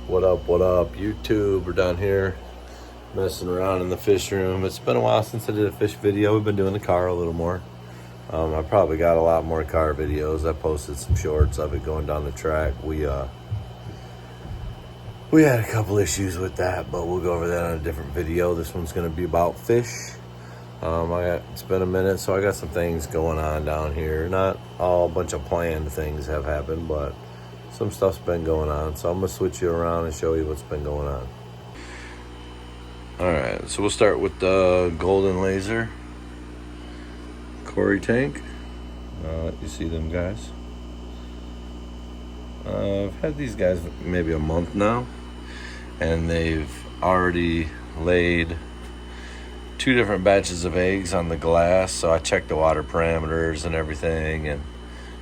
What up, YouTube? We're down here messing around in the fish room. It's been a while since I did a fish video. We've been doing the car a little more. I probably got a lot more car videos. I posted some shorts of it going down the track. We had a couple issues with that, but we'll go over that on a different video. This one's gonna be about fish. It's been a minute, so I got some things going on down here. Not all a bunch of planned things have happened, but some stuff's been going on. So I'm gonna switch you around and show you what's been going on. All right, so we'll start with the golden laser Cory tank. You see them guys? I've had these guys maybe a month now, and they've already laid 2 different batches of eggs on the glass. So I checked the water parameters and everything, and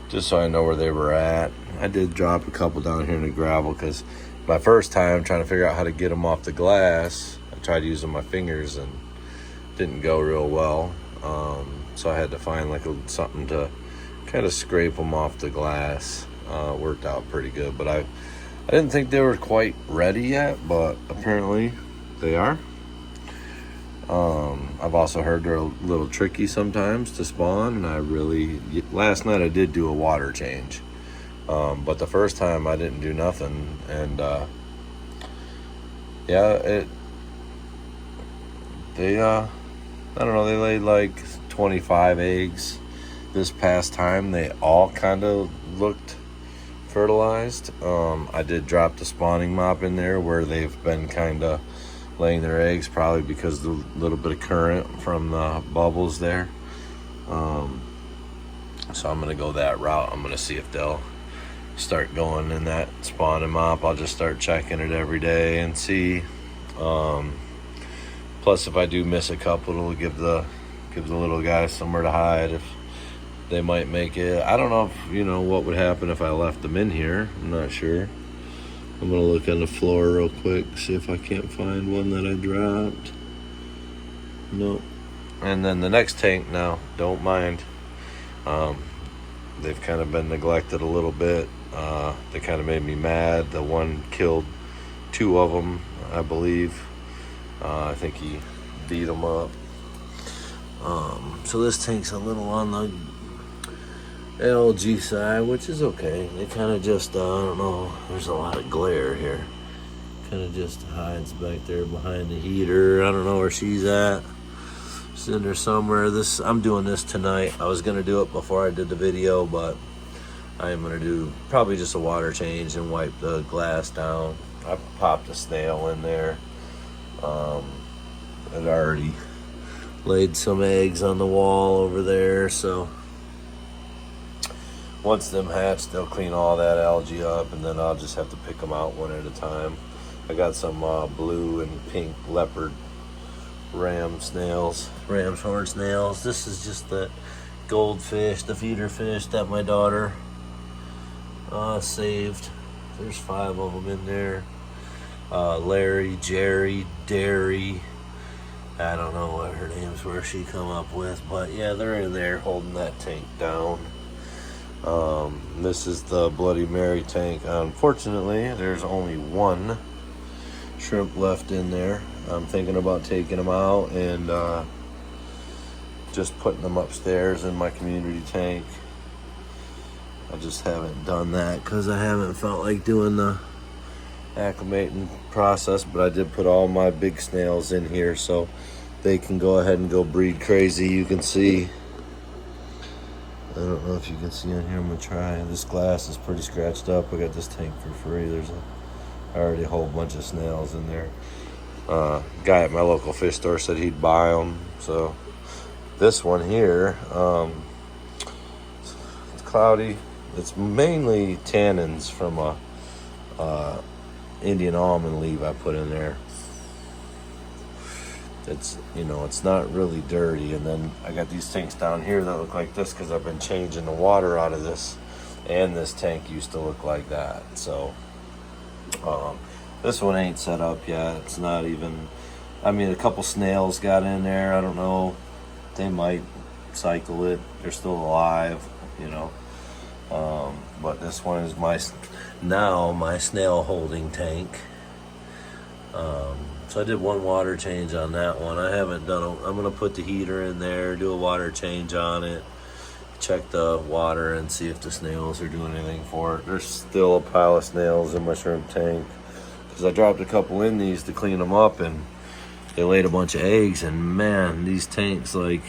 just so I know where they were at. I did drop a couple down here in the gravel because my first time trying to figure out how to get them off the glass, I tried using my fingers and didn't go real well. So I had to find like something to kind of scrape them off the glass. Worked out pretty good, but I didn't think they were quite ready yet, but apparently they are. I've also heard they're a little tricky sometimes to spawn, and last night I did do a water change, but the first time I didn't do nothing, and I don't know, they laid like 25 eggs this past time. They all kind of looked fertilized. I did drop the spawning mop in there where they've been kind of laying their eggs, probably because of the little bit of current from the bubbles there. So I'm gonna go that route. I'm gonna see if they'll start going in that spawning mop. I'll just start checking it every day and see. Plus, if I do miss a couple, it'll give the little guys somewhere to hide if they might make it. I don't know if you know what would happen if I left them in here. I'm not sure. I'm gonna look on the floor real quick, see if I can't find one that I dropped. Nope. And then the next tank now, don't mind. They've kind of been neglected a little bit. They kind of made me mad. The one killed 2 of them, I believe. I think he beat them up. So this tank's a little on the LG side, which is okay. It kind of just, I don't know, there's a lot of glare here. Kind of just hides back there behind the heater. I don't know where she's at. She's in there somewhere. I'm doing this tonight. I was gonna do it before I did the video, but I am gonna do probably just a water change and wipe the glass down. I popped a snail in there. I'd already laid some eggs on the wall over there, so once them hatch, they'll clean all that algae up, and then I'll just have to pick them out one at a time. I got some blue and pink leopard ram's horn snails. This is just the goldfish, the feeder fish that my daughter saved. There's 5 of them in there. Larry, Jerry, Derry. I don't know what her names were she come up with, but yeah, they're in there holding that tank down. This is the Bloody Mary tank. Unfortunately, there's only 1 shrimp left in there. I'm thinking about taking them out and just putting them upstairs in my community tank. I just haven't done that because I haven't felt like doing the acclimating process, but I did put all my big snails in here so they can go ahead and go breed crazy. You can see, I don't know if you can see in here. I'm gonna try. This glass is pretty scratched up. I got this tank for free. There's already a whole bunch of snails in there. Guy at my local fish store said he'd buy them. So this one here, it's cloudy. It's mainly tannins from a Indian almond leaf I put in there. It's, it's not really dirty. And then I got these tanks down here that look like this because I've been changing the water out of this, and this tank used to look like that. So this one ain't set up yet. It's not even, a couple snails got in there. I don't know, they might cycle it. They're still alive, but this one is my snail holding tank. So I did one water change on that one. I haven't done I'm going to put the heater in there, do a water change on it, check the water and see if the snails are doing anything for it. There's still a pile of snails in my shrimp tank because I dropped a couple in these to clean them up, and they laid a bunch of eggs. And man, these tanks, like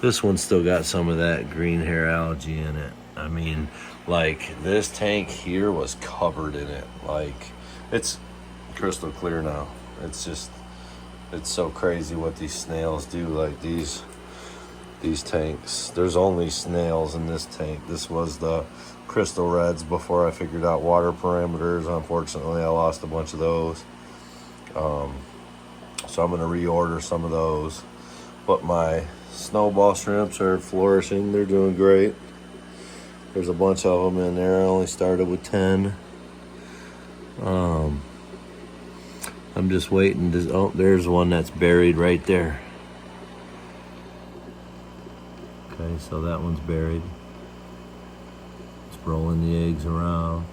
this one still got some of that green hair algae in it. I mean, like this tank here was covered in it. Like it's crystal clear now. It's so crazy what these snails do. Like these tanks, there's only snails in this tank. This was the crystal reds before I figured out water parameters. Unfortunately, I lost a bunch of those. So I'm going to reorder some of those. But my snowball shrimps are flourishing. They're doing great. There's a bunch of them in there. I only started with 10. I'm just waiting to, oh, there's one that's buried right there. Okay, so that one's buried. It's rolling the eggs around.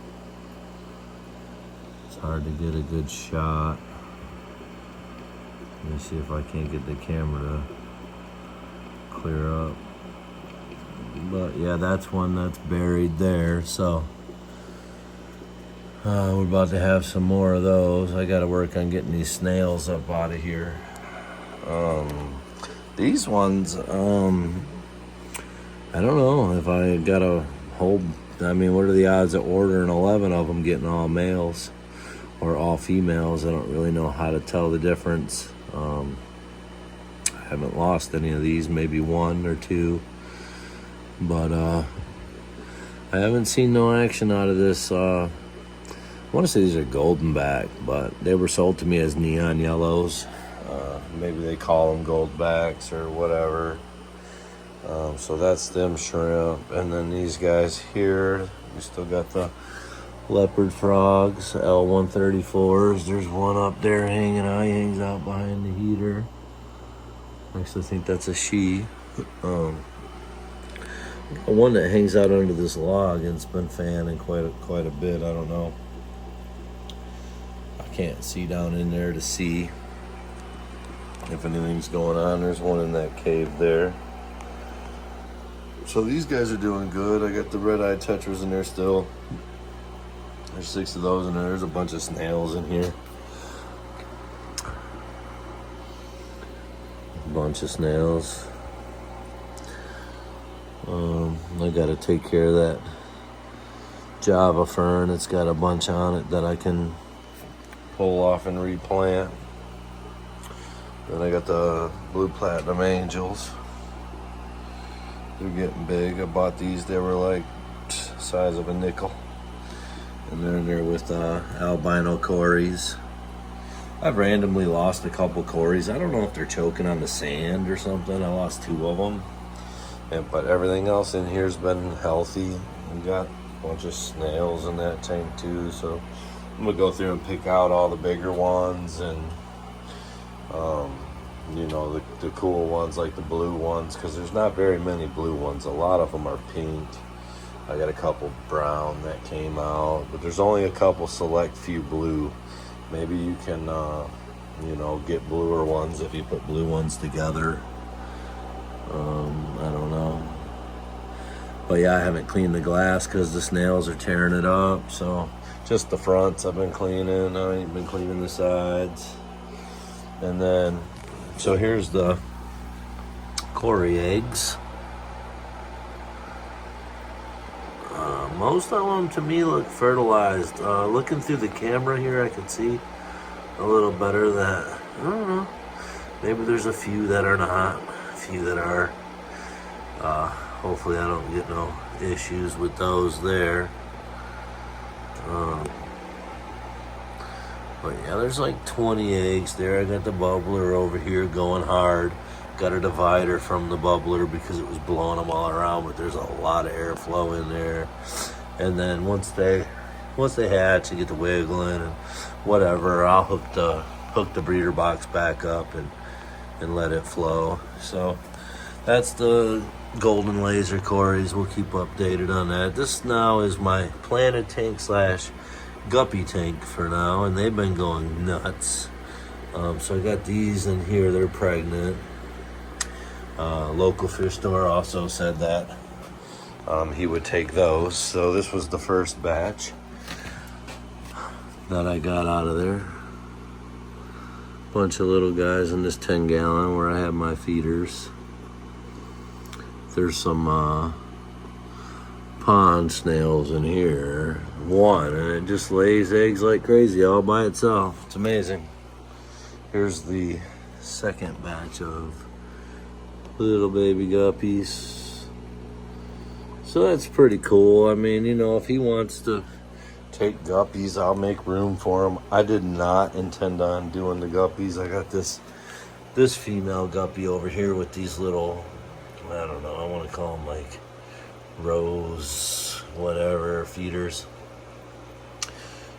It's hard to get a good shot. Let me see if I can't get the camera to clear up. But yeah, that's one that's buried there. So we're about to have some more of those. I got to work on getting these snails up out of here. These ones, I don't know if I got a whole, I mean, what are the odds of ordering 11 of them getting all males or all females? I don't really know how to tell the difference. I haven't lost any of these, maybe one or two. But I haven't seen no action out of this. I want to say these are golden back, but they were sold to me as neon yellows. Maybe they call them gold backs or whatever. So that's them shrimp. And then these guys here, we still got the leopard frogs, L134s. There's one up there hanging out. He hangs out behind the heater. I actually think that's a she. One that hangs out under this log and it's been fanning quite a bit. I don't know. I can't see down in there to see if anything's going on. There's one in that cave there. So these guys are doing good. I got the red-eyed tetras in there still. There's 6 of those in there. There's a bunch of snails in here. A bunch of snails. I gotta take care of that Java fern. It's got a bunch on it that I can pull off and replant. Then I got the blue platinum angels. They're getting big. I bought these. They were like size of a nickel. And they're in there with albino Corys. I've randomly lost a couple Corys. I don't know if they're choking on the sand or something. I lost 2 of them. But everything else in here's been healthy. We got a bunch of snails in that tank too. So I'm gonna go through and pick out all the bigger ones and you know, the cool ones like the blue ones, because there's not very many blue ones. A lot of them are pink. I got a couple brown that came out, but there's only a couple select few blue. Maybe you can you know, get bluer ones if you put blue ones together. I don't know. But yeah, I haven't cleaned the glass because the snails are tearing it up. So just the fronts I've been cleaning. I ain't been cleaning the sides. And then, so here's the Cory eggs. Most of them to me look fertilized. Looking through the camera here, I can see a little better that, I don't know, maybe there's a few that are not, a few that are. Hopefully I don't get no issues with those there. But yeah, there's like 20 eggs there. I got the bubbler over here going hard. Got a divider from the bubbler because it was blowing them all around, but there's a lot of airflow in there. And then once they hatch and get to wiggling and whatever, I'll hook the breeder box back up and let it flow. So that's the golden laser Corys. We'll keep updated on that. This now is my planted tank slash guppy tank for now, and they've been going nuts. So I got these in here, they're pregnant. Local fish store also said that he would take those. So this was the first batch that I got out of there. Bunch of little guys in this 10-gallon where I have my feeders. There's some pond snails in here. One, and it just lays eggs like crazy all by itself. It's amazing. Here's the second batch of little baby guppies. So that's pretty cool. I mean, you know, if he wants to take guppies, I'll make room for him. I did not intend on doing the guppies. I got this female guppy over here with these little, I don't know, I want to call them like rose whatever feeders.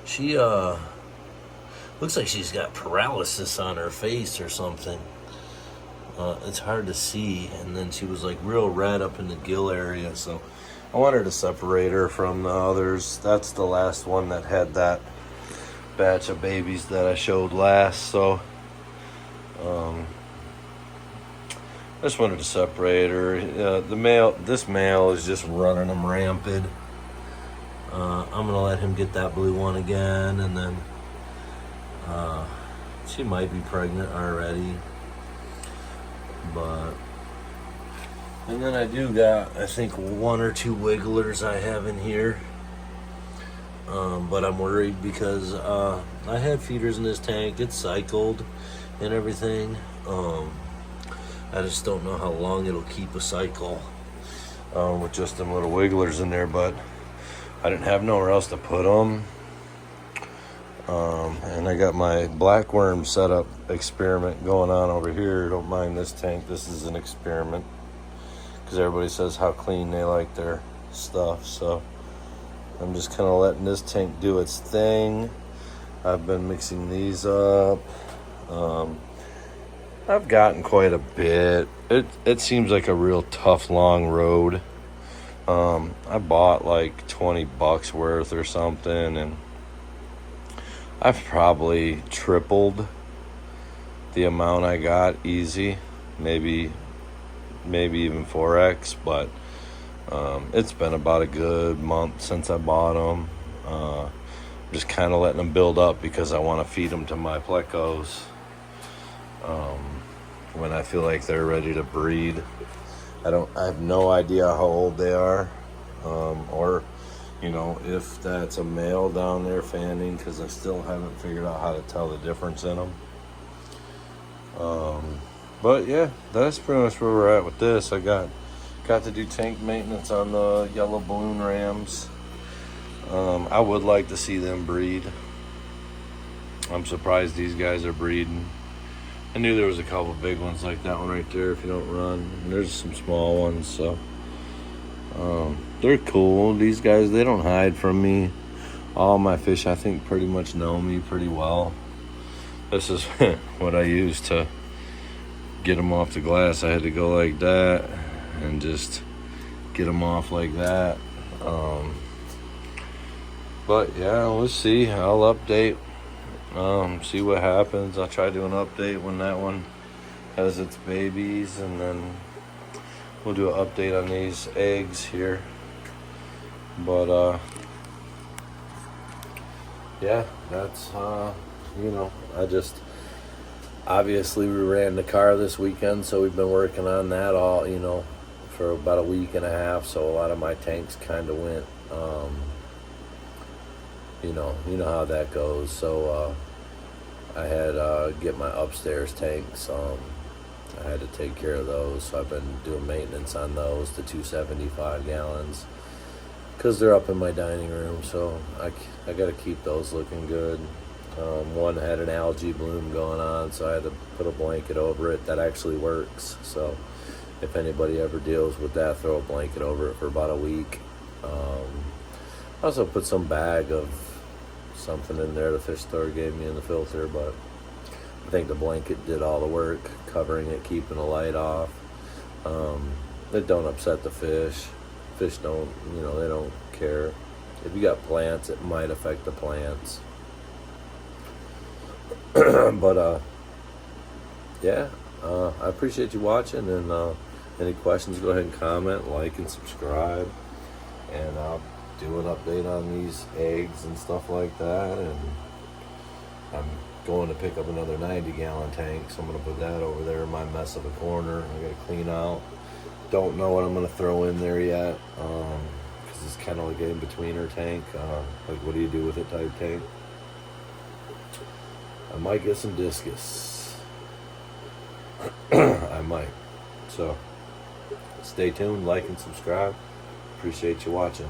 She looks like she's got paralysis on her face or something. It's hard to see, and then she was like real red up in the gill area, so I wanted to separate her from the others. That's the last one that had that batch of babies that I showed last, so I just wanted to separate her. This male is just running them rampant. I'm gonna let him get that blue one again, and then she might be pregnant already. And then I do got, I think, 1 or 2 wigglers I have in here. But I'm worried because I had feeders in this tank. It's cycled and everything. I just don't know how long it'll keep a cycle with just them little wigglers in there. But I didn't have nowhere else to put them. And I got my black worm setup experiment going on over here. Don't mind this tank. This is an experiment because everybody says how clean they like their stuff. So I'm just kind of letting this tank do its thing. I've been mixing these up. I've gotten quite a bit. It seems like a real tough, long road. I bought like $20 worth or something, and I've probably tripled the amount I got easy, maybe even 4x, but it's been about a good month since I bought them. I'm just kind of letting them build up because I want to feed them to my plecos when I feel like they're ready to breed. I have no idea how old they are, or you know, if that's a male down there fanning, because I still haven't figured out how to tell the difference in them. But yeah, that's pretty much where we're at with this. I got to do tank maintenance on the yellow balloon rams. I would like to see them breed. I'm surprised these guys are breeding. I knew there was a couple big ones like that one right there if you don't run. And there's some small ones, so they're cool. These guys, they don't hide from me. All my fish, I think, pretty much know me pretty well. This is what I use to get them off the glass. I had to go like that and just get them off like that. But yeah, let's see. I'll update. See what happens. I'll try to do an update when that one has its babies, and then we'll do an update on these eggs here. But yeah, that's you know, obviously we ran the car this weekend, so we've been working on that all, you know, for about a week and a half. So a lot of my tanks kind of went, you know how that goes. So I had get my upstairs tanks. I had to take care of those, so I've been doing maintenance on those, the 275 gallons, because they're up in my dining room. So I got to keep those looking good. One had an algae bloom going on, so I had to put a blanket over it. That actually works. So if anybody ever deals with that, throw a blanket over it for about a week. I also put some bag of something in there the fish store gave me in the filter, but I think the blanket did all the work, covering it, keeping the light off. It don't upset the fish. Fish don't, they don't care. If you got plants, it might affect the plants. But yeah, I appreciate you watching, and any questions, go ahead and comment, like, and subscribe, and I'll do an update on these eggs and stuff like that. And I'm going to pick up another 90-gallon tank, so I'm going to put that over there in my mess of a corner. I got to clean out. Don't know what I'm going to throw in there yet, because it's kind of like an in-betweener tank, like what do you do with it type tank. I might get some discus. I might. So stay tuned, like and subscribe. Appreciate you watching.